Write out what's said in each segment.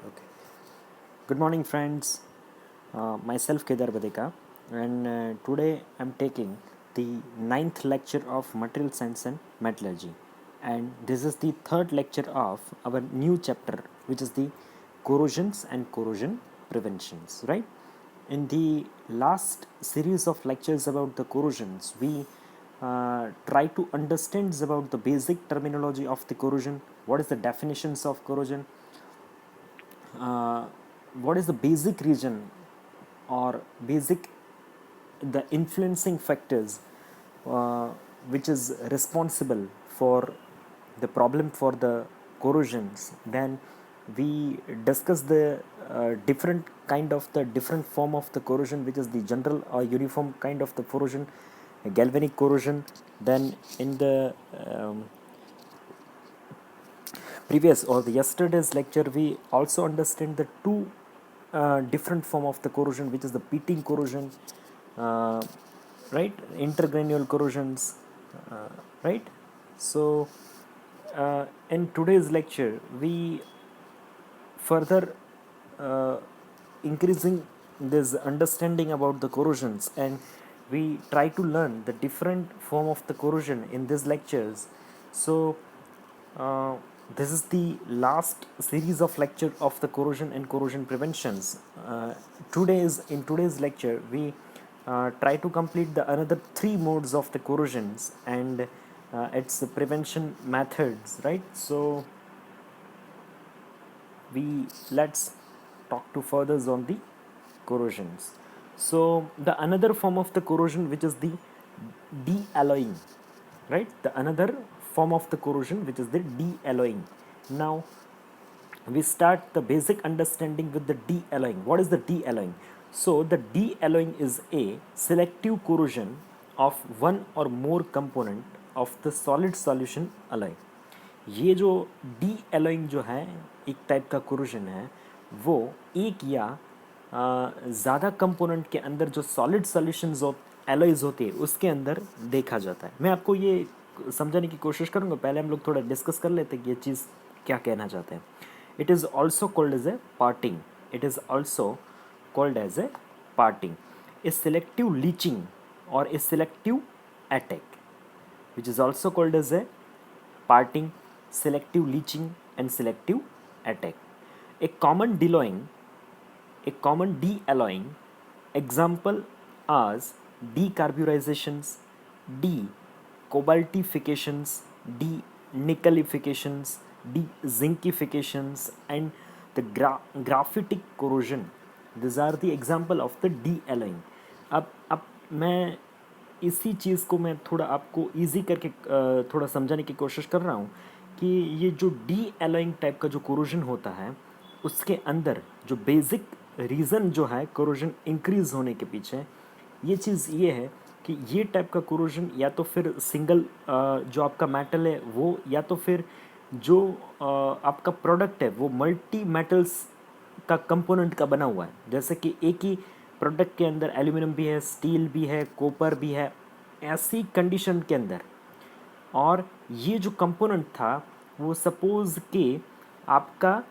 Okay. Good morning, friends. Myself Kedar Badeka, and today I'm taking the ninth lecture of Material Science and Metallurgy, and this is the third lecture of our new chapter, which is the corrosions and corrosion preventions. Right? In the last series of lectures about the corrosions, we try to understand about the basic terminology of the corrosion. What is the definitions of corrosion? uh, what is the basic reason or basic the influencing factors uh, which is responsible for the problem for the corrosions. Then we discuss the different kind of the different form of the corrosion, which is the general or uniform kind of the corrosion, galvanic corrosion. Then in the previous or the yesterday's lecture, we also understand the two different form of the corrosion, which is the pitting corrosion, uh, right, intergranular corrosions, uh, right. So in today's lecture we further uh, increasing this understanding about the corrosions, and we try to learn the different form of the corrosion in these lectures. So uh, this is the last series of lecture of the corrosion and corrosion preventions. In today's lecture we try to complete the another three modes of the corrosions and its prevention methods, right. So we let's talk to furthers on the corrosions. So the another form of the corrosion, which is the de-alloying, right, the another form of the corrosion, which is the de-alloying. Now we start the basic understanding with the de-alloying. What is the de-alloying? So the de-alloying is a selective corrosion of one or more component of the solid solution alloy. ये जो D allowing जो है एक type का corrosion है, वो एक या ज़्यादा कंपोनेंट के अंदर जो सॉलिड सॉल्यूशंस एलॉयज होती है उसके अंदर देखा जाता है. मैं आपको ये समझाने की कोशिश करूँगा. पहले हम लोग थोड़ा डिस्कस कर लेते हैं कि ये चीज़ क्या कहना चाहते हैं. It is also called as a parting. It is also called as a parting. A selective leaching or a selective attack, which is also called as a parting, selective leaching, and selective attack. A common dealloying, a common de-alloying example as decarburizations, de-cobaltifications, de-nickelifications, de-zincifications, and the graphitic corrosion. These are the example of the de-alloying. अब मैं इसी चीज़ को मैं थोड़ा आपको easy करके थोड़ा समझाने की कोशिश कर रहा हूँ कि ये जो डी एलोइंग टाइप का जो कोरोजन होता है उसके अंदर जो बेसिक रीज़न जो है कोरोजन इंक्रीज़ होने के पीछे, ये चीज़ ये है कि ये टाइप का कोरोजन या तो फिर सिंगल जो आपका मेटल है वो, या तो फिर जो आपका प्रोडक्ट है वो मल्टी मेटल्स का कंपोनेंट का बना हुआ है. जैसे कि एक ही प्रोडक्ट के अंदर एल्यूमिनियम भी है, स्टील भी है, कॉपर भी है, ऐसी कंडीशन के अंदर. और ये जो कंपोनेंट था वो सपोज कि आपका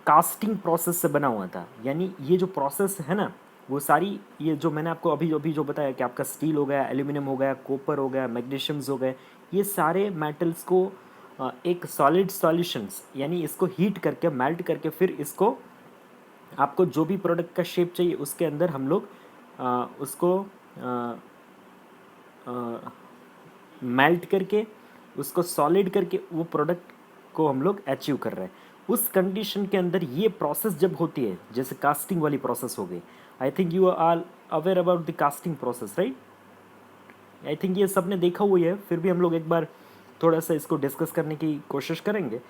कास्टिंग प्रोसेस से बना हुआ था. यानी ये जो प्रोसेस है ना, वो सारी ये जो मैंने आपको अभी अभी जो बताया कि आपका स्टील हो गया, एल्यूमिनियम हो गया, कॉपर हो गया, मैग्नीशियम्स हो गए, ये सारे मेटल्स को एक सॉलिड सॉल्यूशंस यानी इसको हीट करके मेल्ट करके फिर इसको आपको जो भी प्रोडक्ट का शेप चाहिए उसके अंदर हम लोग उसको मेल्ट करके उसको सॉलिड करके वो प्रोडक्ट को हम लोग अचीव कर रहे हैं. उस कंडीशन के अंदर ये प्रोसेस जब होती है, जैसे कास्टिंग वाली प्रोसेस हो गई. I think you are aware about the casting process, right. I think ये सब ने देखा हुआ है, फिर भी हम लोग एक बार थोड़ा सा इसको डिस्कस करने की कोशिश करेंगे.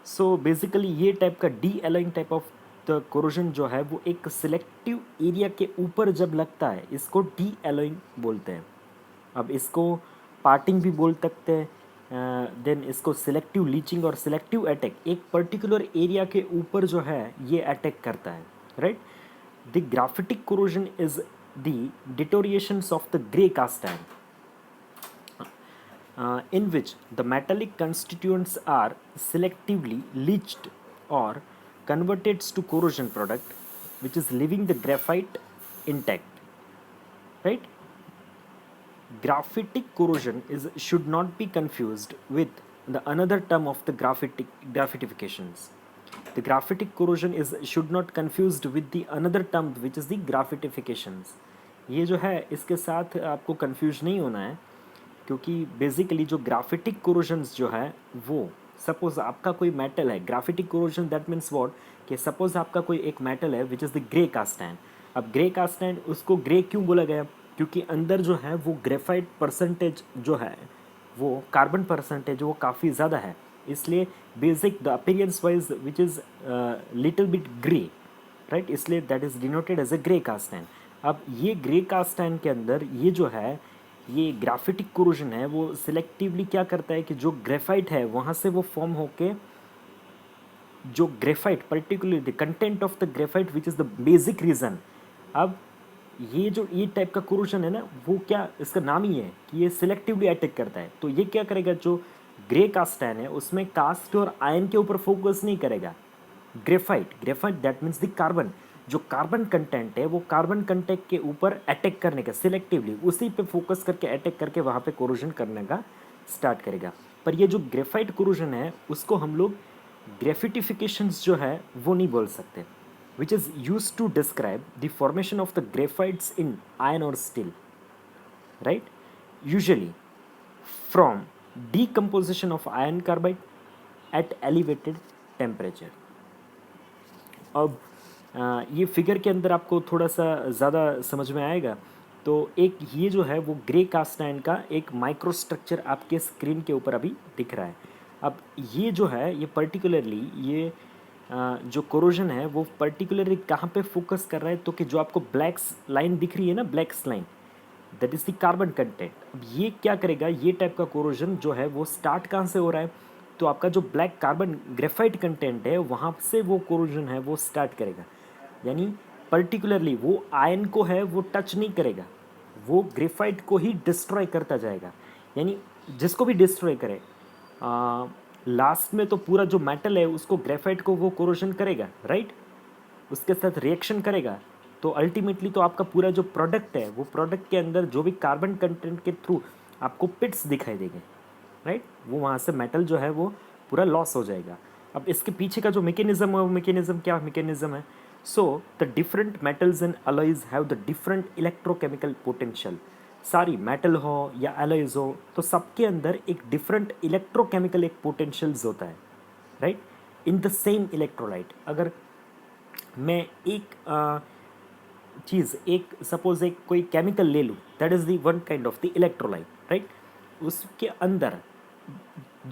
सो बेसिकली ये टाइप का D allowing type of the corrosion जो है वो एक सिलेक्टिव एरिया के ऊपर जब लगता है इसको डी एलोइंग बोलते हैं. अब इसको पार्टिंग भी बोल सकते हैं. देन इसको सिलेक्टिव लीचिंग और सिलेक्टिव अटैक, एक पर्टिकुलर एरिया के ऊपर जो है ये अटैक करता है, right. The graphitic corrosion is the deteriorations of the grey cast iron in which the metallic constituents are selectively leached or converted to corrosion product which is leaving the graphite intact, right? Graphitic corrosion is should not be confused with the another term of the graphitifications. The graphitic corrosion is should not confused with the another term which is the graphitifications. ये जो है इसके साथ आपको confuse नहीं होना है, क्योंकि बेसिकली जो ग्राफिटिक कोरोजन्स जो है वो सपोज आपका कोई मेटल है, graphitic corrosion that means what, कि सपोज आपका कोई एक मेटल है which is the grey cast iron. अब ग्रे कास्ट आयरन उसको ग्रे क्यों बोला गया, क्योंकि अंदर जो है वो ग्रेफाइट परसेंटेज जो है वो कार्बन परसेंटेज वो काफ़ी ज़्यादा है, इसलिए basic the appearance wise which is little bit grey, right, इसलिए that is denoted as a grey cast iron. अब ये ग्रे कास्ट आयरन के अंदर ये जो है ये ग्राफिटिक कोरोजन है वो सिलेक्टिवली क्या करता है कि जो ग्रेफाइट है वहाँ से वो फॉर्म होके जो graphite particularly the content of the graphite which is the basic reason. अब ये जो ये टाइप का कोरोजन है ना वो क्या इसका नाम ही है कि ये सिलेक्टिवली अटैक करता है. तो ये क्या करेगा, जो ग्रे कास्ट आयन है उसमें कास्ट और आयन के ऊपर फोकस नहीं करेगा. Graphite that means the carbon, जो कार्बन कंटेंट है वो कार्बन कंटेंट के ऊपर अटैक करने का सिलेक्टिवली उसी पे फोकस करके अटैक करके वहाँ पे कोरोजन करने का स्टार्ट करेगा. पर ये जो ग्रेफाइट कोरोजन है उसको हम लोग ग्रेफिटिफिकेशंस जो है वो नहीं बोल सकते, which is used to describe the formation of the graphites in iron or steel, right? Usually from decomposition of iron carbide at elevated temperature. अब ये फिगर के अंदर आपको थोड़ा सा ज़्यादा समझ में आएगा. तो एक ये जो है वो ग्रे कास्ट आयरन का एक माइक्रो स्ट्रक्चर आपके स्क्रीन के ऊपर अभी दिख रहा है. अब ये जो है ये पर्टिकुलरली ये जो कोरोजन है वो पर्टिकुलरली कहाँ पे फोकस कर रहा है, तो कि जो आपको ब्लैक लाइन दिख रही है ना, black line, that is the carbon content. अब ये क्या करेगा, ये टाइप का कोरोजन जो है वो स्टार्ट कहाँ से हो रहा है, तो आपका जो ब्लैक कार्बन ग्रेफाइट कंटेंट है वहाँ से वो कोरोजन है वो स्टार्ट करेगा. यानी पर्टिकुलरली वो आयन को है वो टच नहीं करेगा, वो ग्रेफाइट को ही डिस्ट्रॉय करता जाएगा. यानी जिसको भी डिस्ट्रॉय करे लास्ट में तो पूरा जो मेटल है उसको ग्रेफाइट को वो कोरोजन करेगा, राइट, उसके साथ रिएक्शन करेगा. तो अल्टीमेटली तो आपका पूरा जो प्रोडक्ट है वो प्रोडक्ट के अंदर जो भी कार्बन कंटेंट के थ्रू आपको पिट्स दिखाई देंगे, राइट, वो वहाँ से मेटल जो है वो पूरा लॉस हो जाएगा. अब इसके पीछे का जो मैकेनिज्म है वो मैकेनिज्म क्या मैकेनिज्म है, so the different metals and alloys have the different electrochemical potential. सारी मेटल हो या अलॉयज हो तो सबके अंदर एक डिफरेंट इलेक्ट्रोकेमिकल एक पोटेंशियल्स होता है, right, in the same electrolyte. अगर मैं एक चीज़ एक सपोज एक कोई केमिकल ले लूँ, that is the one kind of the electrolyte, right, उसके अंदर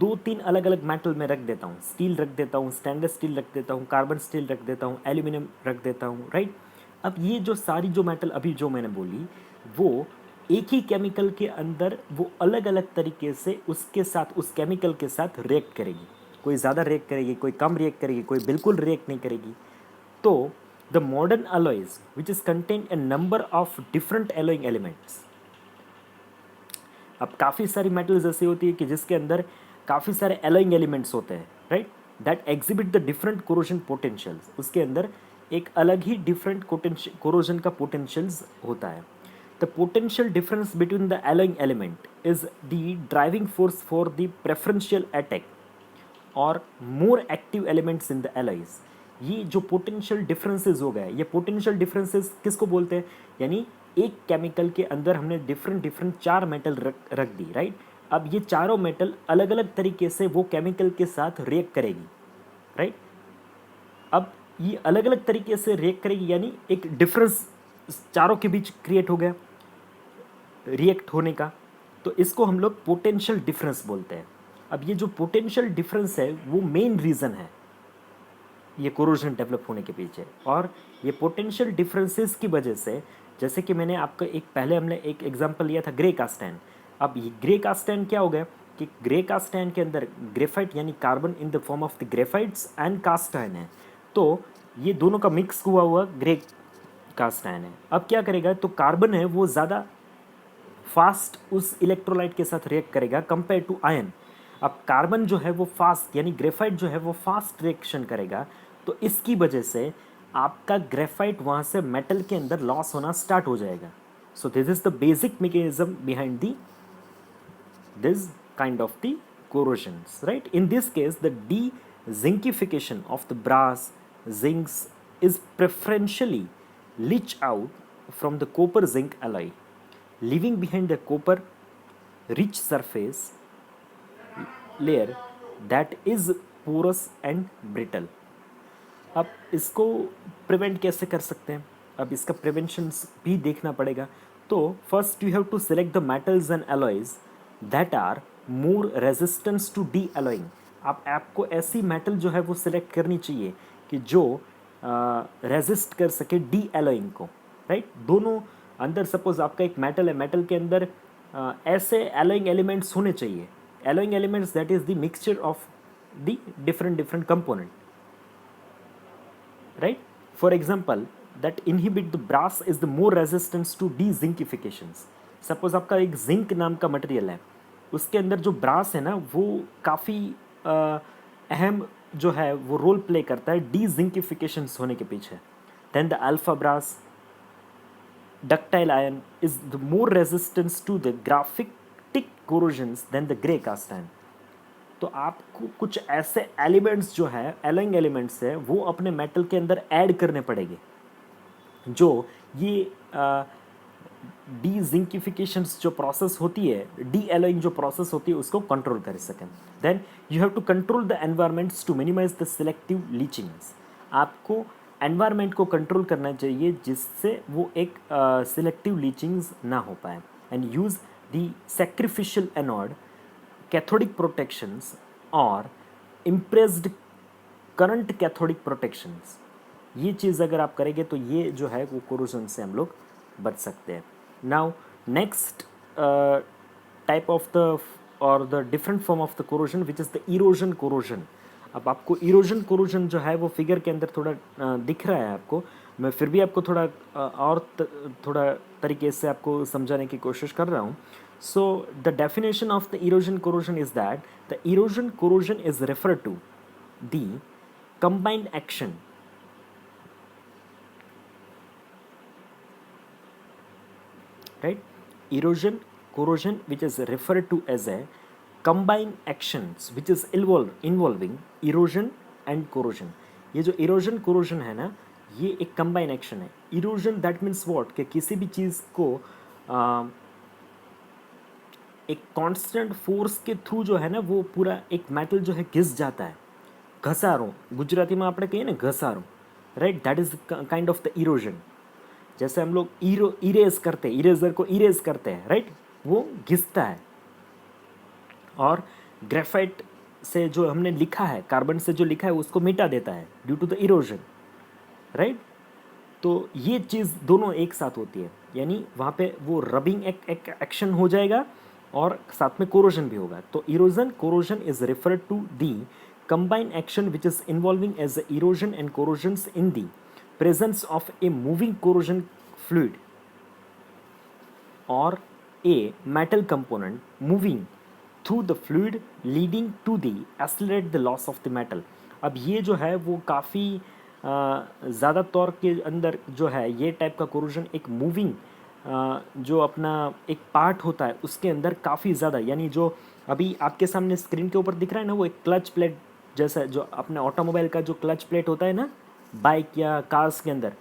2-3 अलग अलग मेटल में रख देता हूँ, स्टील रख देता हूँ, स्टेनलेस स्टील रख देता हूँ, कार्बन स्टील रख देता हूँ, एल्यूमिनियम रख देता हूँ, राइट. अब ये जो सारी जो मेटल अभी जो मैंने बोली वो एक ही केमिकल के अंदर वो अलग अलग तरीके से उसके साथ उस केमिकल के साथ रिएक्ट करेगी. कोई ज़्यादा रिएक्ट करेगी, कोई कम रिएक्ट करेगी, कोई बिल्कुल रिएक्ट नहीं करेगी. तो the modern alloys which is contain a number of different allowing elements. अब काफ़ी सारी मेटल्स ऐसी होती है कि जिसके अंदर काफ़ी सारे एलोइंग एलिमेंट्स होते हैं, right, that exhibit the different corrosion potentials. उसके अंदर एक अलग ही डिफरेंट कोरोजन का पोटेंशियल्स होता है. The potential difference between the alloying element is the driving force for the preferential attack or more active elements in the alloys. ये जो potential differences हो गए, ये potential differences किसको बोलते हैं, यानी एक केमिकल के अंदर हमने डिफरेंट 4 मेटल रख दी, राइट. अब ये चारों मेटल अलग अलग तरीके से वो केमिकल के साथ रिएक्ट करेगी, राइट. अब ये अलग अलग तरीके से रिएक्ट करेगी यानी एक डिफरेंस चारों के बीच क्रिएट हो गया रिएक्ट होने का, तो इसको हम लोग पोटेंशियल डिफरेंस बोलते हैं. अब ये जो पोटेंशियल डिफरेंस है वो मेन रीज़न है ये कोरोजन डेवलप होने के पीछे. और ये पोटेंशियल डिफरेंसेस की वजह से, जैसे कि मैंने आपको एक पहले हमने एक एग्जांपल लिया था ग्रे कास्ट आयरन. अब ये ग्रे कास्ट आयरन क्या हो गया कि ग्रे कास्ट आयरन के अंदर ग्रेफाइट यानी carbon in the form of the graphites and cast iron है, तो ये दोनों का मिक्स हुआ ग्रे कास्ट आयरन है. अब क्या करेगा, तो कार्बन है वो ज़्यादा फास्ट उस इलेक्ट्रोलाइट के साथ रिएक्ट करेगा कंपेयर टू आयन. अब कार्बन जो है वो फास्ट यानी ग्रेफाइट जो है वो फास्ट रिएक्शन करेगा तो इसकी वजह से आपका ग्रेफाइट वहाँ से मेटल के अंदर लॉस होना स्टार्ट हो जाएगा. So this is the basic mechanism behind the this kind of the corrosions, right? In this case, the de-zincification of the brass zincs is preferentially leached out from the copper zinc alloy, leaving behind a copper rich surface layer that is porous and brittle. अब इसको prevent कैसे कर सकते हैं? अब इसका prevention भी देखना पड़ेगा. तो first you have to select the metals and alloys that are more resistance to dealloying. आपको ऐसी मेटल जो है वो सिलेक्ट करनी चाहिए कि जो रेजिस्ट कर सके डी एलॉइंग को, राइट? दोनों अंदर सपोज आपका एक मेटल है, मेटल के अंदर ऐसे एलॉइंग एलिमेंट्स होने चाहिए, alloying elements that is the mixture of the different component, right? For example, that inhibit the brass is the more resistance to de-zincifications. Suppose आपका एक जिंक नाम का मटेरियल है, उसके अंदर जो ब्रास है ना वो काफ़ी अहम जो है वो रोल प्ले करता है de-zincifications होने के पीछे. Then the alpha brass ductile iron is the more resistance to the graphitic corrosions than the grey cast iron. तो आपको कुछ ऐसे एलिमेंट्स जो है एलोइंग एलिमेंट्स है वो अपने मेटल के अंदर ऐड करने पड़ेंगे जो ये डी जिंकिफिकेशंस जो प्रोसेस होती है, डी एलोइंग जो प्रोसेस होती है उसको कंट्रोल कर सकें. Then you have to control the environments to minimise the selective leachings. आपको एनवायरनमेंट को कंट्रोल करना चाहिए जिससे वो एक सिलेक्टिव लीचिंग्स ना हो पाए. And use the sacrificial anode, cathodic protections or impressed current cathodic protections. ये चीज़ अगर आप करेंगे तो ये जो है वो corrosion से हम लोग बच सकते हैं. Now next type of the or the different form of the corrosion which is the erosion corrosion. अब आपको erosion corrosion जो है वो फिगर के अंदर थोड़ा दिख रहा है आपको. मैं फिर भी आपको थोड़ा और थोड़ा तरीके से आपको समझाने की कोशिश कर रहा हूँ. So the definition of the erosion corrosion is that the erosion corrosion is referred to the combined action erosion corrosion which is referred to as a combined actions which is involving erosion and corrosion. ये जो erosion corrosion है ना ये एक combined action है. erosion that means what कि किसी भी चीज़ को एक कांस्टेंट फोर्स के थ्रू जो है ना वो पूरा एक मेटल जो है घिस जाता है. घसारो गुजराती में આપણે कहिए ना घसारो, right? That is kind of the erosion. जैसे हम लोग इरेज करते हैं, इरेजर को इरेज करते हैं, राइट? वो घिसता है. और ग्रेफाइट से जो हमने लिखा है, कार्बन से जो लिखा है उसको मिटा देता है due to the erosion, right? तो ये चीज़ दोनों एक साथ होती है, यानी वहाँ पे वो रबिंग एक एक्शन हो जाएगा और साथ में कोरोजन भी होगा. तो erosion corrosion is referred to the combined action which is involving as erosion and corrosions in the presence of a moving corrosion fluid और a metal component moving through the fluid leading to the accelerate the loss of the metal. अब ये जो है वो काफ़ी ज़्यादा तौर के अंदर जो है ये टाइप का कोरोजन एक मूविंग जो अपना एक पार्ट होता है उसके अंदर काफ़ी ज़्यादा, यानी जो अभी आपके सामने स्क्रीन के ऊपर दिख रहा है ना वो एक क्लच प्लेट जैसा, जो अपने ऑटोमोबाइल का जो क्लच प्लेट होता है ना बाइक या कार्स के अंदर,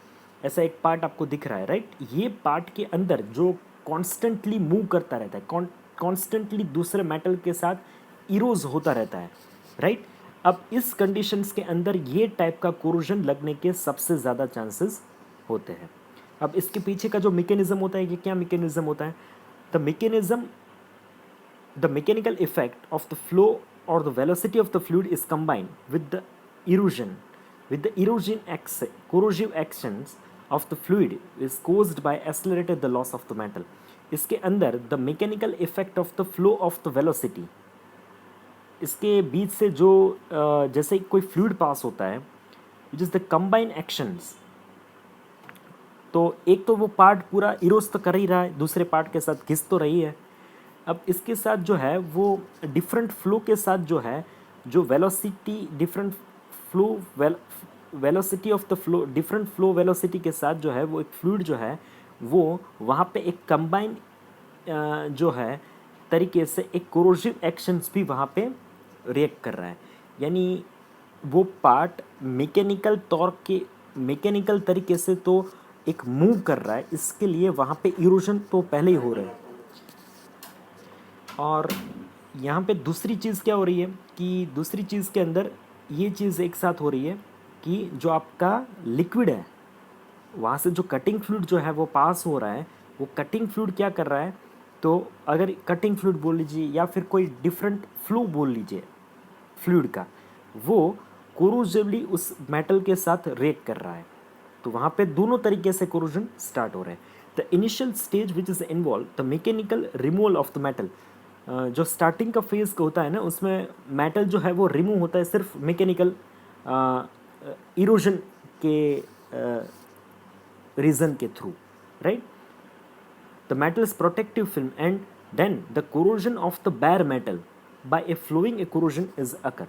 ऐसा एक पार्ट आपको दिख रहा है, राइट? ये पार्ट के अंदर जो कॉन्स्टेंटली मूव करता रहता है, कॉन्स्टेंटली दूसरे मेटल के साथ इरोज होता रहता है, राइट? अब इस कंडीशंस के अंदर ये टाइप का कोरोजन लगने के सबसे ज़्यादा चांसेस होते हैं. अब इसके पीछे का जो मैकेनिज्म होता है, ये क्या मैकेनिज्म होता है? The mechanical effect of the flow और the velocity of the fluid is combined with the erosion corrosive actions of the fluid is caused by accelerated the loss of the metal. इसके अंदर the mechanical effect of the flow of the velocity, इसके बीच से जो जैसे कोई fluid पास होता है which is the combined actions. तो एक तो वो पार्ट पूरा इरोज तो कर ही रहा है, दूसरे पार्ट के साथ घिस तो रही है. अब इसके साथ जो है वो डिफरेंट फ्लो के साथ जो है जो velocity different flow velocity of the flow, different flow velocity के साथ जो है वो एक फ्लूइड जो है वो वहाँ पे एक कंबाइन जो है तरीके से एक कोरोसिव एक्शंस भी वहाँ पे रिएक्ट कर रहा है। यानी वो पार्ट मैकेनिकल तरीके से तो एक मूव कर रहा है, इसके लिए वहाँ पे इरोजन तो पहले ही हो रहा है। और यहाँ पे दूसरी चीज़ क्या हो रही है कि दूसरी चीज़ के अंदर ये चीज़ एक साथ हो रही है कि जो आपका लिक्विड है वहाँ से जो कटिंग फ्लूइड जो है वो पास हो रहा है, वो कटिंग फ्लूइड क्या कर रहा है, तो अगर कटिंग फ्लूइड बोल लीजिए या फिर कोई डिफरेंट फ्लो बोल लीजिए फ्लूइड का, वो कोरोसिवली उस मेटल के साथ रिएक्ट कर रहा है। तो वहाँ पे दोनों तरीके से कोरोजन स्टार्ट हो रहे हैं। The initial stage which is involve the mechanical removal of the metal, जो स्टार्टिंग का फेज होता है ना उसमें मेटल जो है वो रिमूव होता है सिर्फ मैकेनिकल इरोजन के रीजन के थ्रू, right. The metal is protective film and then the corrosion of the bare metal by a flowing a corrosion is occur.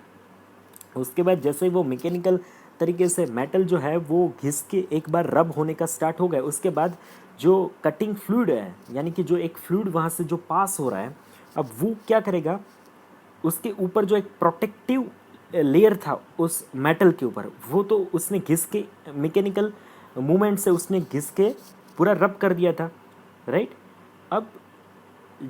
उसके बाद जैसे ही वो मैकेनिकल तरीके से मेटल जो है वो घिस के एक बार रब होने का स्टार्ट हो गया, उसके बाद जो कटिंग फ्लूइड है यानी कि जो एक फ्लूइड वहाँ से जो पास हो रहा है, अब वो क्या करेगा, उसके ऊपर जो एक प्रोटेक्टिव लेयर था उस मेटल के ऊपर, वो तो उसने घिस के मैकेनिकल मूवमेंट से उसने घिस के पूरा रब कर दिया था, राइट। अब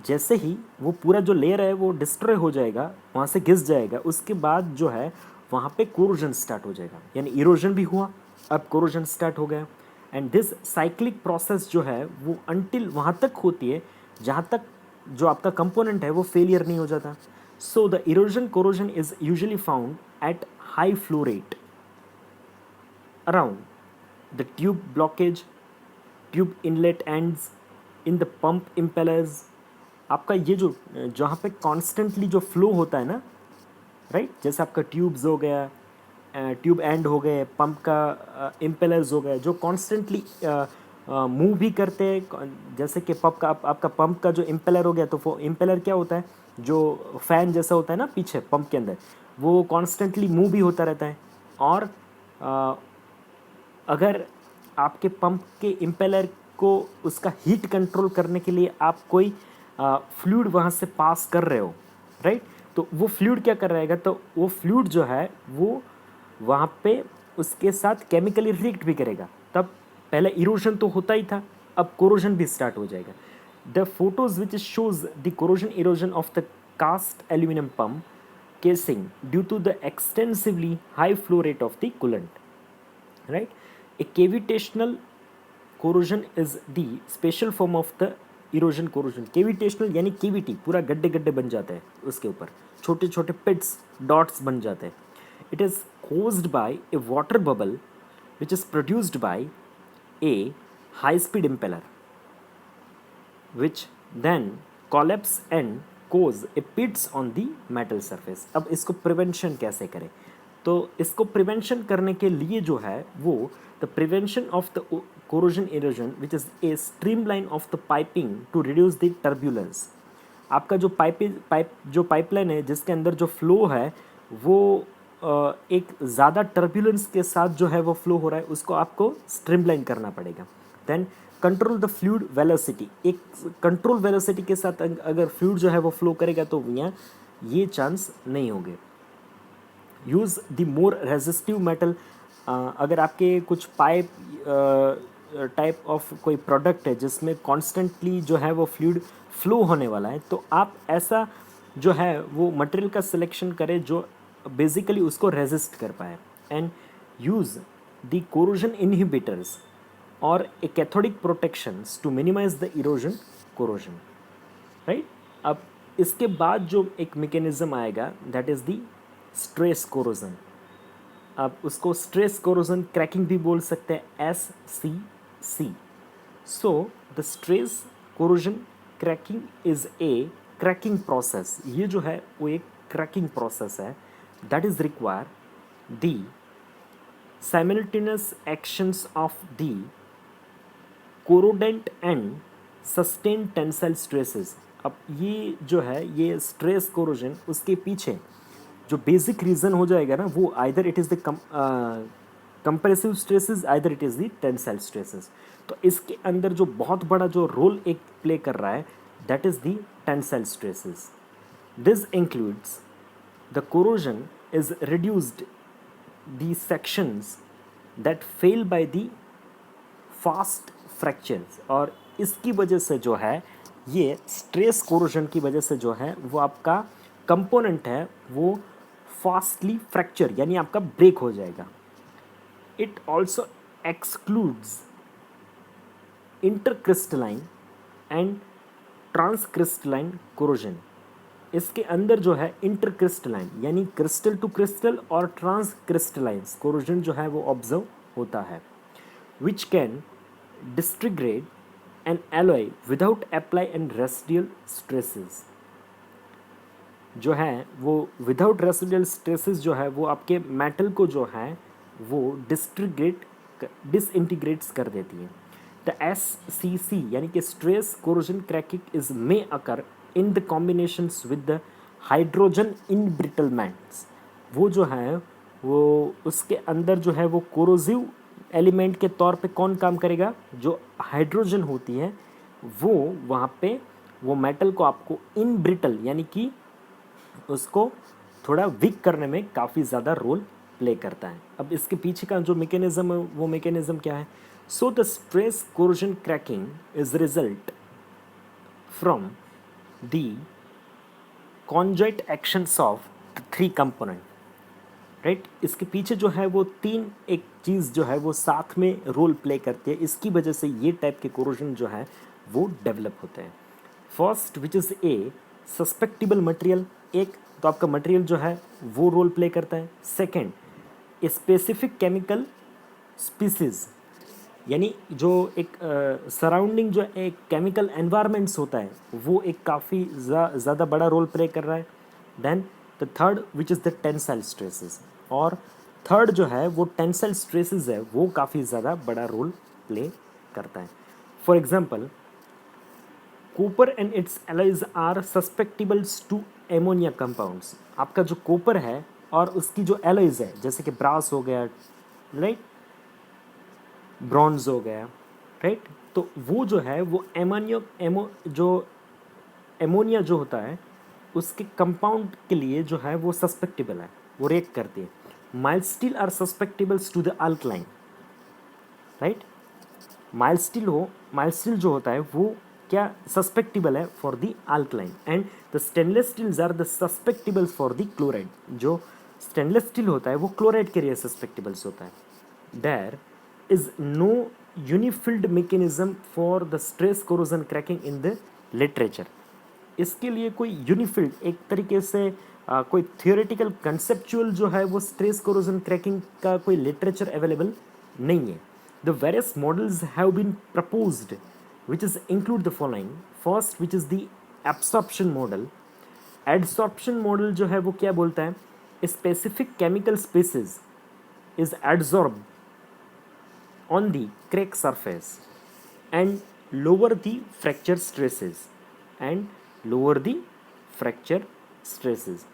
जैसे ही वो पूरा जो लेयर है वो डिस्ट्रॉय हो जाएगा, वहाँ से घिस जाएगा, उसके बाद जो है वहाँ पे कोरोजन स्टार्ट हो जाएगा, यानी इरोजन भी हुआ, अब कोरोजन स्टार्ट हो गया। एंड दिस साइक्लिक प्रोसेस जो है वो अंटिल वहाँ तक होती है जहाँ तक जो आपका कंपोनेंट है वो फेलियर नहीं हो जाता। So the erosion corrosion is usually found at high flow rate around the tube blockage, tube inlet ends, in the pump impellers. आपका ये जो जहाँ पे कॉन्स्टेंटली जो फ्लो होता है ना, राइट, जैसे आपका ट्यूब्स हो गया, ट्यूब एंड हो गए, पंप का इम्पेलर्स हो गए जो कॉन्स्टेंटली मूव भी करते हैं, जैसे कि पंप का आपका पंप का जो इम्पेलर हो गया, तो वो इम्पेलर क्या होता है, जो फैन जैसा होता है ना पीछे पंप के अंदर, वो कॉन्स्टेंटली मूव भी होता रहता है। और अगर आपके पंप के इम्पेलर को उसका हीट कंट्रोल करने के लिए आप कोई फ्लूइड वहाँ से पास कर रहे हो, राइट, तो वो फ्लूइड क्या कर रहेगा, तो वो फ्लूइड जो है वो वहाँ पे उसके साथ केमिकली रिएक्ट भी करेगा। तब पहले इरोजन तो होता ही था, अब कोरोजन भी स्टार्ट हो जाएगा। The photos which shows the corrosion erosion of the cast aluminium pump casing due to the extensively high flow rate of the coolant, right. A cavitational corrosion is the special form of the erosion corrosion. Cavitational यानी cavity, पूरा गड्ढे गड्ढे बन जाते हैं, उसके ऊपर छोटे छोटे pits dots बन जाते हैं. It is caused by a water bubble which is produced by a high speed impeller which then collapse and cause a pits on the metal surface. अब इसको प्रिवेंशन कैसे करें, तो इसको प्रिवेंशन करने के लिए जो है वो the prevention of the corrosion erosion which is a streamline of the piping to reduce the turbulence. आपका जो पाइपलाइन है जिसके अंदर जो फ्लो है वो एक ज़्यादा टर्ब्यूलेंस के साथ जो है वो फ्लो हो रहा है, उसको आपको स्ट्रीमलाइन करना पड़ेगा. Then control the fluid velocity, एक कंट्रोल वेलोसिटी के साथ अगर फ्लूइड जो है वो फ्लो करेगा तो यहाँ ये चांस नहीं होंगे. Use the more resistive metal, अगर आपके कुछ पाइप टाइप ऑफ कोई प्रोडक्ट है जिसमें कॉन्स्टेंटली जो है वो फ्लूइड फ्लो होने वाला है, तो आप ऐसा जो है वो मटेरियल का सिलेक्शन करें जो बेसिकली उसको रेजिस्ट कर पाए. And use the corrosion inhibitors और a cathodic protections to minimise the erosion corrosion, right. अब इसके बाद जो एक मैकेनिज्म आएगा that is the stress corrosion. आप उसको स्ट्रेस कोरोजन क्रैकिंग भी बोल सकते हैं, SCC. So the stress corrosion cracking is a cracking process. ये जो है वो एक क्रैकिंग प्रोसेस है that is require the simultaneous actions of the corrodent and sustained tensile stresses. अब ये जो है ये स्ट्रेस कोरोजन, उसके पीछे जो बेसिक रीज़न हो जाएगा ना वो either it is the compressive stresses, either it is the tensile stresses. तो इसके अंदर जो बहुत बड़ा जो रोल एक प्ले कर रहा है, that is the tensile stresses. This includes the corrosion is reduced the sections that fell by the fast fractures, और इसकी वजह से जो है ये स्ट्रेस कोरोजन की वजह से जो है वो आपका कंपोनेंट है वो फास्टली फ्रैक्चर यानी आपका ब्रेक हो जाएगा। It also excludes intercrystalline and transcrystalline corrosion. इसके अंदर जो है इंटरक्रिस्टलाइन यानी क्रिस्टल टू क्रिस्टल और ट्रांसक्रिस्टलाइंस कोरोजन जो है वो ऑब्जर्व होता है, which can disintegrate an alloy without apply and residual stresses। जो है वो विदाउट रेसिडुअल स्ट्रेसेस जो है वो आपके मेटल को जो है वो डिसइंटीग्रेट्स कर देती है। द SCC यानी कि stress corrosion cracking is may occur in the combinations with the hydrogen embrittlements. वो जो है वो उसके अंदर जो है वो कोरोजिव एलिमेंट के तौर पे कौन काम करेगा, जो हाइड्रोजन होती है वो वहाँ पे वो मेटल को आपको इनब्रिटल यानी कि उसको थोड़ा वीक करने में काफ़ी ज़्यादा रोल प्ले करता है। अब इसके पीछे का जो मैकेनिज्म है वो मैकेनिज्म क्या है? So the stress corrosion cracking is result from the conjoint actions of three component, right. इसके पीछे जो है वो तीन एक चीज़ जो है वो साथ में रोल प्ले करती है, इसकी वजह से ये टाइप के कोरोजन जो है वो डेवलप होते हैं। First which is a susceptible material, एक तो आपका मटेरियल जो है वो रोल प्ले करता है। सेकेंड स्पेसिफिक केमिकल स्पीसीज यानी जो एक सराउंडिंग जो एक केमिकल एनवायरनमेंट्स होता है वो एक काफ़ी ज़्यादा बड़ा रोल प्ले कर रहा है। Then the third which is the tensile stresses, और थर्ड जो है वो टेंसाइल स्ट्रेसेस है वो काफ़ी ज़्यादा बड़ा रोल प्ले करता है। For example copper and its alloys are susceptibles to ammonia compounds. आपका जो कॉपर है और उसकी जो एलॉयज है जैसे कि ब्रास हो गया, राइट, ब्रॉन्ज हो गया, राइट, तो वो जो है वो एमोनिया जो होता है उसके कंपाउंड के लिए जो है वो सस्पेक्टिबल है, वो रिएक्ट करती है। Mild steel are susceptibles to the alkaline, right. Mild steel जो होता है वो क्या सस्पेक्टिबल है for the alkaline, and the stainless steels are the susceptibles for the chloride. जो स्टेनलेस स्टील होता है वो क्लोराइड के लिए सस्पेक्टिबल्स होता है। There is no unified mechanism for the stress corrosion cracking in the literature. इसके लिए कोई यूनिफिल्ड एक तरीके से कोई थियोरेटिकल कंसेप्चुअल जो है वो स्ट्रेस कोरोजन क्रैकिंग का कोई लिटरेचर अवेलेबल नहीं है। The various models have been proposed which is include the following. First which is the absorption model. Adsorption model जो है वो क्या बोलता है, specific chemical species is adsorbed on the crack surface and lower the fracture stresses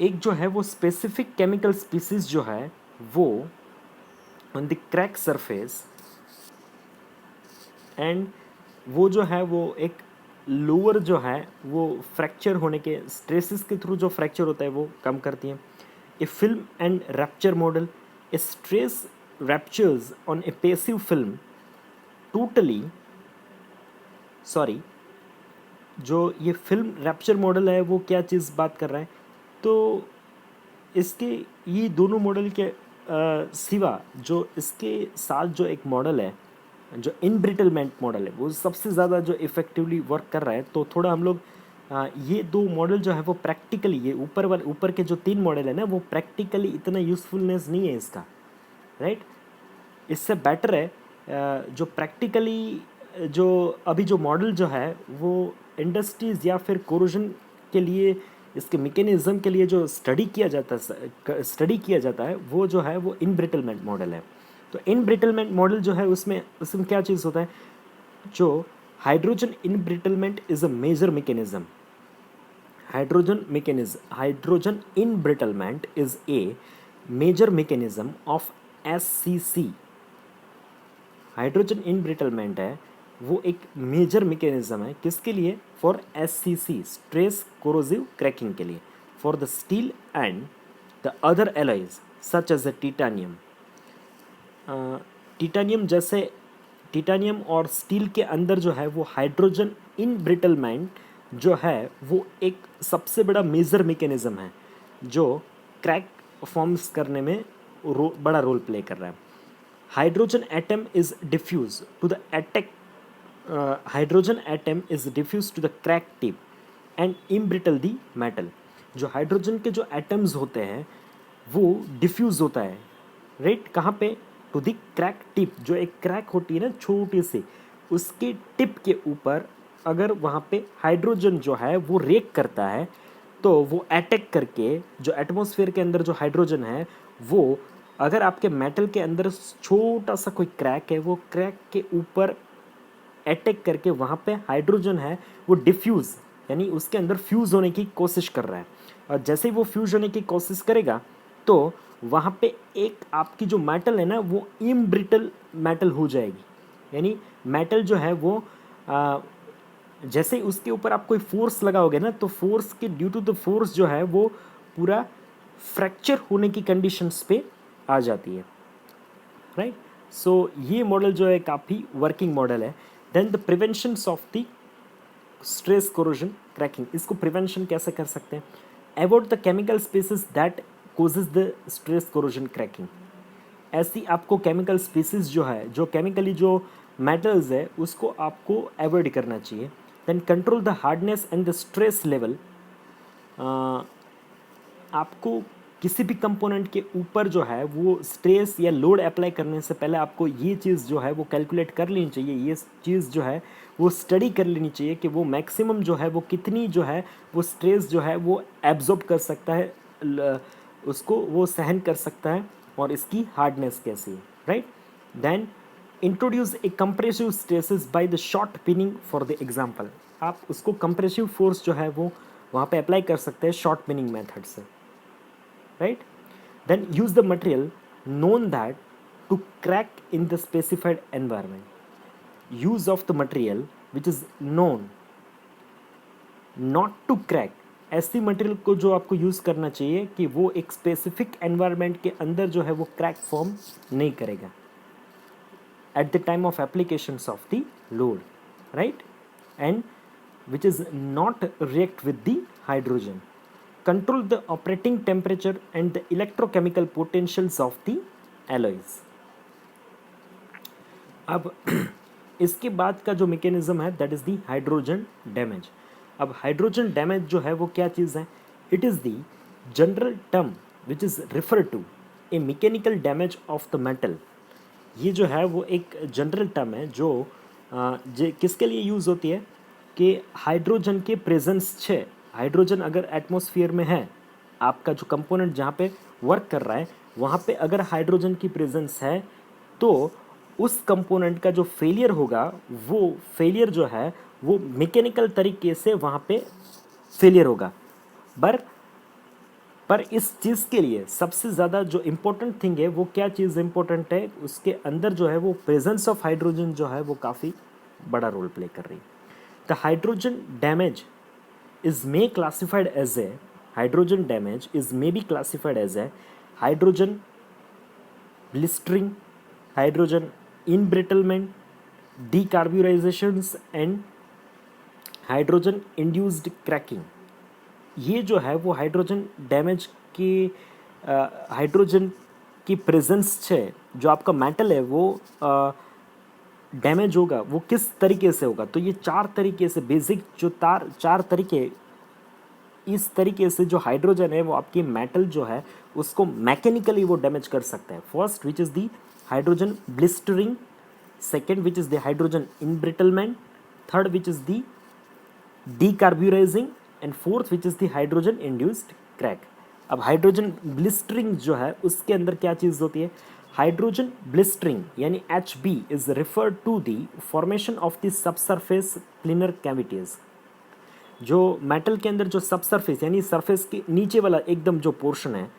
एक जो है वो specific chemical species जो है वो on the crack surface and वो जो है वो एक लोअर जो है वो फ्रैक्चर होने के स्ट्रेसेस के थ्रू जो फ्रैक्चर होता है वो कम करती हैं। A film and rupture model, a stress ruptures on a passive film जो ये फिल्म रैप्चर मॉडल है वो क्या चीज़ बात कर रहा है, तो इसके ये दोनों मॉडल के सिवा जो इसके साथ जो एक मॉडल है जो इनब्रिटलमेंट मॉडल है वो सबसे ज़्यादा जो इफ़ेक्टिवली वर्क कर रहा है। तो थोड़ा हम लोग ये दो मॉडल जो है वो प्रैक्टिकली, ये ऊपर के जो तीन मॉडल है ना वो प्रैक्टिकली इतना यूज़फुलनेस नहीं है इसका, राइट। इससे बेटर है जो प्रैक्टिकली जो अभी जो मॉडल जो है वो इंडस्ट्रीज़ या फिर कोरोजन के लिए इसके मैकेनिज्म के लिए जो स्टडी किया जाता है वो जो है वो इनब्रिटलमेंट मॉडल है। तो इनब्रिटलमेंट मॉडल जो है उसमें क्या चीज़ होता है, जो hydrogen embrittlement is a major mechanism. Hydrogen embrittlement is a major mechanism of SCC, hydrogen embrittlement है वो एक मेजर मैकेनिज्म है किसके लिए? For SCC, stress corrosive cracking के लिए, for the steel and the other alloys such as the titanium. Titanium जैसे titanium और स्टील के अंदर जो है वो हाइड्रोजन इनब्रिटलमेंट जो है वो एक सबसे बड़ा मेजर मैकेनिज्म है जो क्रैक फॉर्म्स करने में बड़ा रोल प्ले कर रहा है। Hydrogen atom is diffuse to the attack hydrogen atom is diffuse to the crack tip and embrittle the metal. जो हाइड्रोजन के जो एटम्स होते हैं वो डिफ्यूज होता है, राइट? कहाँ पे? टू द क्रैक टिप, जो एक क्रैक होती है ना छोटी सी, उसके टिप के ऊपर अगर वहाँ पे हाइड्रोजन जो है वो रेक करता है तो वो अटैक करके जो एटमॉस्फेयर के अंदर जो हाइड्रोजन है वो अगर आपके मेटल के अंदर छोटा सा कोई क्रैक है वो क्रैक के ऊपर अटैक करके वहाँ पे हाइड्रोजन है वो डिफ्यूज़ यानी उसके अंदर फ्यूज़ होने की कोशिश कर रहा है। और जैसे ही वो फ्यूज़ होने की कोशिश करेगा तो वहाँ पे एक आपकी जो मेटल है ना वो इम्ब्रिटल मेटल हो जाएगी। यानी मेटल जो है वो जैसे उसके ऊपर आप कोई फोर्स लगाओगे ना तो फोर्स के ड्यू टू द फोर्स जो है वो पूरा फ्रैक्चर होने की कंडीशंस पे आ जाती है, राइट? सो ये मॉडल जो है काफ़ी वर्किंग मॉडल है। Then the preventions of the stress corrosion cracking, इसको प्रिवेंशन कैसे कर सकते हैं? Avoid the chemical species that causes the stress corrosion cracking. ऐसी आपको केमिकल स्पीसीज जो है जो केमिकली जो मेटल्स है उसको आपको अवॉइड करना चाहिए। Then control the hardness and the stress level, आपको किसी भी कंपोनेंट के ऊपर जो है वो स्ट्रेस या लोड अप्लाई करने से पहले आपको ये चीज़ जो है वो कैलकुलेट कर लेनी चाहिए, ये चीज़ जो है वो स्टडी कर लेनी चाहिए कि वो मैक्सिमम जो है वो कितनी जो है वो स्ट्रेस जो है वो एब्जॉर्ब कर सकता है, उसको वो सहन कर सकता है और इसकी हार्डनेस कैसी है, right? Then introduce a compressive stresses by the shot peening for the example, आप उसको कंप्रेसिव फोर्स जो है वो वहाँ पे अप्लाई कर सकते हैं शॉर्ट पिनिंग मेथड से, right? Then use the material known that to crack in the specified environment. Use of the material which is known not to crack, ऐसी मटेरियल को जो आपको यूज़ करना चाहिए कि वो एक स्पेसिफिक एनवायरनमेंट के अंदर जो है वो क्रैक फॉर्म नहीं करेगा at the time of applications of the load, right? And which is not react with the hydrogen. Control the operating temperature and the electrochemical potentials of the alloys. अब इसके बाद का जो मैकेनिज्म है that is the hydrogen damage. अब hydrogen damage जो है वो क्या चीज़ है? It is the general term which is refer to a mechanical damage of the metal. ये जो है वो एक जनरल टर्म है जो किसके लिए यूज़ होती है कि हाइड्रोजन के प्रेजेंस छः, हाइड्रोजन अगर एटमॉस्फेयर में है, आपका जो कंपोनेंट जहाँ पे वर्क कर रहा है वहाँ पे अगर हाइड्रोजन की प्रेजेंस है तो उस कंपोनेंट का जो फेलियर होगा वो फेलियर जो है वो मैकेनिकल तरीके से वहाँ पे फेलियर होगा। पर इस चीज़ के लिए सबसे ज़्यादा जो इम्पोर्टेंट थिंग है वो क्या चीज़ इम्पोर्टेंट है, उसके अंदर जो है वो प्रेजेंस ऑफ हाइड्रोजन जो है वो काफ़ी बड़ा रोल प्ले कर रही है। The hydrogen damage is may classified as a hydrogen damage is may be classified as a hydrogen blistering, hydrogen embrittlement, decarburizations and hydrogen induced cracking। ये जो है वो हाइड्रोजन डैमेज की हाइड्रोजन की प्रेजेंस से जो आपका मेटल है वो डैमेज होगा वो किस तरीके से होगा? तो ये चार तरीके से बेसिक जो चार तरीके, इस तरीके से जो हाइड्रोजन है वो आपकी मेटल जो है उसको मैकेनिकली वो डैमेज कर सकता है। First which is the hydrogen blistering, second which is the hydrogen embrittlement, third which is the decarburising and fourth which is the hydrogen induced crack. अब हाइड्रोजन ब्लिस्टरिंग जो है उसके अंदर क्या चीज़ होती है? हाइड्रोजन ब्लिस्टरिंग यानी HB is referred to the formation of the subsurface planar cavities. जो मेटल के अंदर जो सबसरफेस यानी सरफेस के नीचे वाला एकदम जो पोर्शन है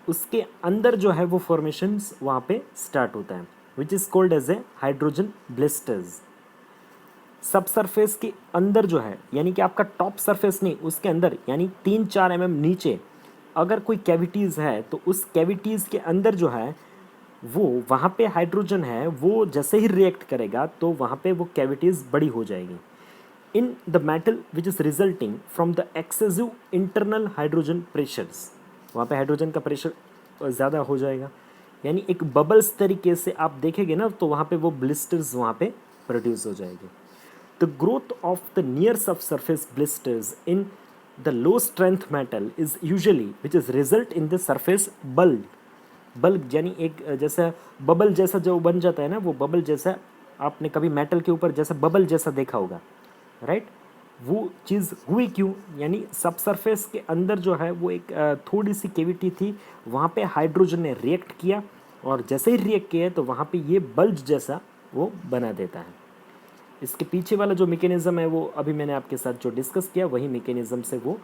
उसके अंदर जो है वो फॉर्मेशंस वहाँ पे स्टार्ट होता है, which is called as a hydrogen blisters. सब सरफेस के अंदर जो है, यानी कि आपका टॉप सरफेस नहीं, उसके अंदर यानी 3-4 mm नीचे अगर कोई कैविटीज़ है तो उस कैविटीज़ के अंदर जो है वो वहाँ पे हाइड्रोजन है, वो जैसे ही रिएक्ट करेगा तो वहाँ पे वो कैविटीज़ बड़ी हो जाएगी। In the metal which is resulting from the excessive internal hydrogen pressures, वहाँ पे हाइड्रोजन का प्रेशर ज़्यादा हो जाएगा, यानी एक बबल्स तरीके से आप देखेंगे ना तो वहाँ पे वो ब्लिस्टर्स वहाँ पे प्रोड्यूस हो जाएगी। The growth of the near subsurface blisters in the low strength metal is usually which is result in the surface bulb। Bulb यानी एक जैसा बबल जैसा जो बन जाता है ना, वो बबल जैसा आपने कभी मेटल के ऊपर जैसा बबल जैसा देखा होगा, राइट? वो चीज़ हुई क्यों, यानी सब सरफेस के अंदर जो है वो एक थोड़ी सी कैविटी थी, वहाँ पे हाइड्रोजन ने रिएक्ट किया और जैसे ही रिएक्ट किया तो वहाँ पे ये बल्ब जैसा वो बना देता है। इसके पीछे वाला जो मैकेनिज़्म है वो अभी मैंने आपके साथ जो डिस्कस किया वही मैकेनिज़्म से वो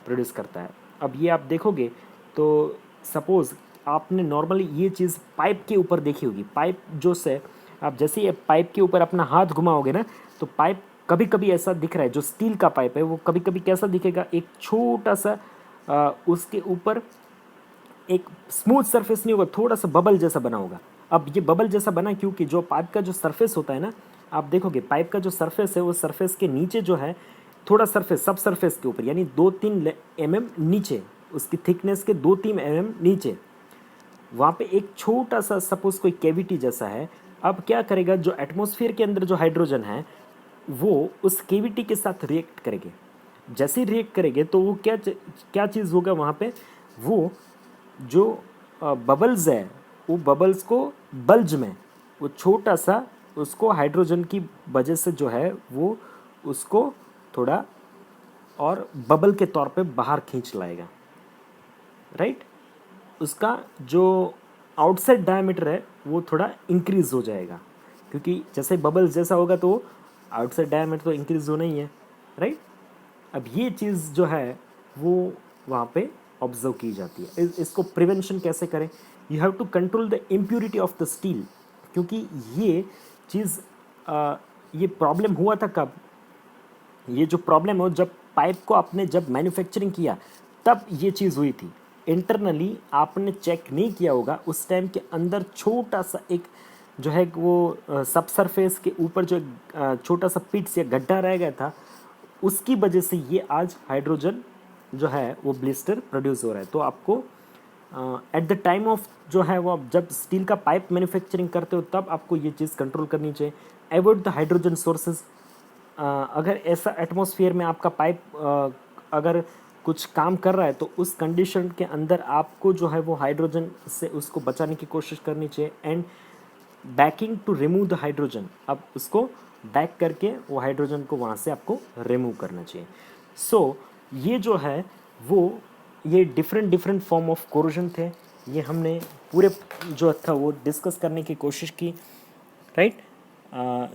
प्रोड्यूस करता है। अब ये आप देखोगे तो सपोज़ आपने नॉर्मली ये चीज़ पाइप के ऊपर देखी होगी, पाइप जो से आप जैसे ही पाइप के ऊपर अपना हाथ घुमाओगे ना तो पाइप कभी कभी ऐसा दिख रहा है, जो स्टील का पाइप है वो कभी कभी कैसा दिखेगा, एक छोटा सा उसके ऊपर एक स्मूथ सरफेस नहीं होगा, थोड़ा सा बबल जैसा बना होगा। अब ये बबल जैसा बना क्योंकि जो पाइप का जो सरफेस होता है ना, आप देखोगे पाइप का जो सरफेस है वो सरफेस के नीचे जो है थोड़ा सरफेस सब सरफेस के ऊपर यानी 2-3 mm नीचे, उसकी थिकनेस के 2-3 mm नीचे वहाँ पे एक छोटा सा सपोज कोई कैविटी जैसा है। अब क्या करेगा, जो एटमॉस्फेयर के अंदर जो हाइड्रोजन है वो उस कैविटी के साथ रिएक्ट करेंगे। जैसे ही रिएक्ट करेंगे तो वो क्या चीज़ होगा वहाँ पे, वो जो बबल्स है वो बबल्स को बल्ज में वो छोटा सा उसको हाइड्रोजन की वजह से जो है वो उसको थोड़ा और बबल के तौर पे बाहर खींच लाएगा, राइट? उसका जो आउटसाइड डायमीटर है वो थोड़ा इंक्रीज़ हो जाएगा, क्योंकि जैसे बबल्स जैसा होगा तो आउटसाइड डायमीटर तो इंक्रीज़ होना ही है, राइट? अब ये चीज़ जो है वो वहाँ पे ऑब्जर्व की जाती है। इसको प्रिवेंशन कैसे करें, you have to control the impurity of the steel, क्योंकि ये चीज़ ये प्रॉब्लम हुआ था कब, ये जो प्रॉब्लम हो जब पाइप को आपने जब मैन्युफैक्चरिंग किया तब ये चीज़ हुई थी। इंटरनली आपने चेक नहीं किया होगा, उस टाइम के अंदर छोटा सा एक जो है वो सब सरफेस के ऊपर जो छोटा सा पिट्स या गड्ढा रह गया था, उसकी वजह से ये आज हाइड्रोजन जो है वो ब्लिस्टर प्रोड्यूस हो रहा है। तो आपको एट द टाइम ऑफ जो है वो जब स्टील का पाइप मैन्युफैक्चरिंग करते हो तब आपको ये चीज़ कंट्रोल करनी चाहिए। अवॉइड द हाइड्रोजन सोर्सेज, अगर ऐसा एटमॉस्फेयर में आपका पाइप अगर कुछ काम कर रहा है तो उस कंडीशन के अंदर आपको जो है वो हाइड्रोजन से उसको बचाने की कोशिश करनी चाहिए। And baking to remove the hydrogen, अब उसको बैक करके वो हाइड्रोजन को वहाँ से आपको रिमूव करना चाहिए। सो ये जो है वो ये डिफरेंट फॉर्म ऑफ कोरोजन थे, ये हमने पूरे जो था वो डिस्कस करने की कोशिश की, राइट?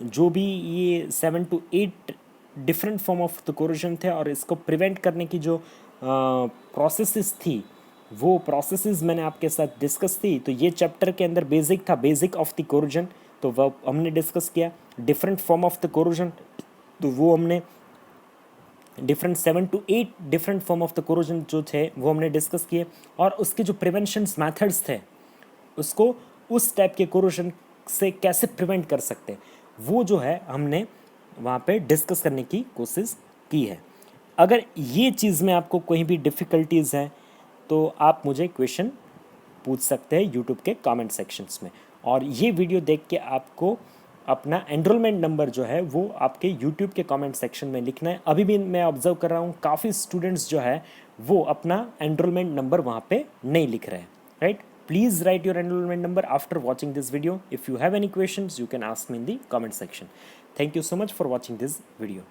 जो भी ये 7 to 8 different form of the corrosion थे और इसको प्रिवेंट करने की जो प्रोसेसेस थी वो प्रोसेसेस मैंने आपके साथ डिस्कस थी। तो ये चैप्टर के अंदर बेसिक था, बेसिक ऑफ द कोरोजन, तो वो हमने डिस्कस किया। Different form of the corrosion, तो वो हमने different 7 to 8 different form of the corrosion जो थे वो हमने डिस्कस किए, और उसके जो प्रिवेंशन मेथड्स थे उसको उस टाइप के कोरोजन से कैसे प्रिवेंट कर सकते हैं वो जो है हमने वहाँ पे डिस्कस करने की कोशिश की है। अगर ये चीज़ में आपको कोई भी डिफ़िकल्टीज़ है तो आप मुझे क्वेश्चन पूछ सकते हैं यूट्यूब के कमेंट सेक्शंस में, और ये वीडियो देख के आपको अपना एनरोलमेंट नंबर जो है वो आपके यूट्यूब के कमेंट सेक्शन में लिखना है। अभी भी मैं ऑब्जर्व कर रहा हूँ काफ़ी स्टूडेंट्स जो है वो अपना एनरोलमेंट नंबर वहाँ पे नहीं लिख रहे हैं, right? Please write your enrollment number after watching this video. If you have any questions, you can ask me in the comment section. Thank you so much for watching this video.